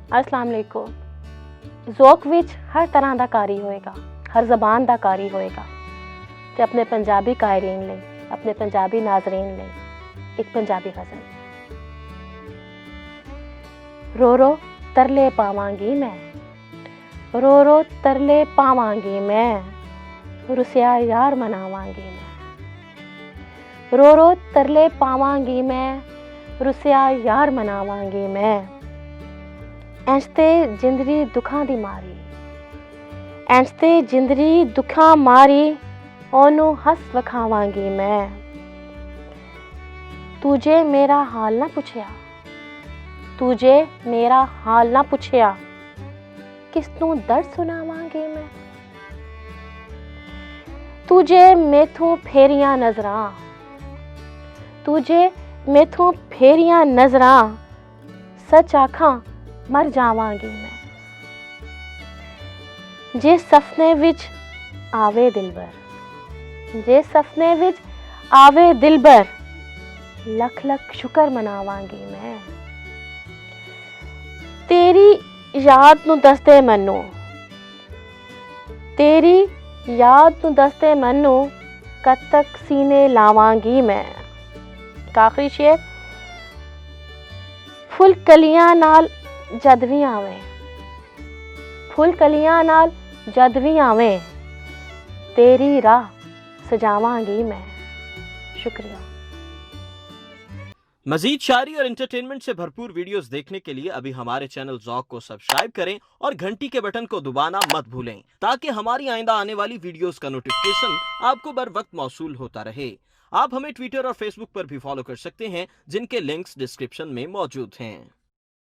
अस्सलाम वालेकुम। ज़ौक विच हर तरह का कारी होएगा, हर ज़बान का कारी होएगा ते अपने पंजाबी कायरीन लई, अपने पंजाबी नाज़रीन लई एक पंजाबी गज़ल। रो रो तरले पावांगी मैं, रो रो तरले पावांगी मैं, रुसिया यार मनावांगी मैं। रो रो तरले पावांगी मैं, रुसिया यार मनावांगी मैं। इंज ते जिंदगी दुखां दी मारी, इंज ते जिंदगी दुखां मारी, ओनू हस वखावांगी मैं। तुझे मेरा हाल ना पुछया, तुझे मेरा हाल ना पुछया, किसनू दर्द सुनावांगी मैं। तुझे मेथों फेरियां नजरां, तुझे मेथों फेरियां नजरां, सच आखां मर जावांगी मैं। जे सपने विच आवे दिलबर, जे सपने विच आवे दिलबर, लख लख शुक्र मनावांगी मैं। तेरी याद नू दसदे मैनू, तेरी याद नू दसदे मैनू, कद तक सीने लावांगी मैं। आखिरी शेर, फुल कलियां नाल जद भी आवे, फुल कलियां नाल जद भी आवे, तेरी राह सजावांगी मैं। शुक्रिया। मजीद शायरी और एंटरटेनमेंट से भरपूर वीडियोस देखने के लिए अभी हमारे चैनल ज़ौक को सब्सक्राइब करें और घंटी के बटन को दबाना मत भूलें, ताकि हमारी आइंदा आने वाली वीडियोस का नोटिफिकेशन आपको बर वक्त मौसूल होता रहे। आप हमें ट्विटर और फेसबुक पर भी फॉलो कर सकते हैं, जिनके लिंक्स डिस्क्रिप्शन में मौजूद हैं।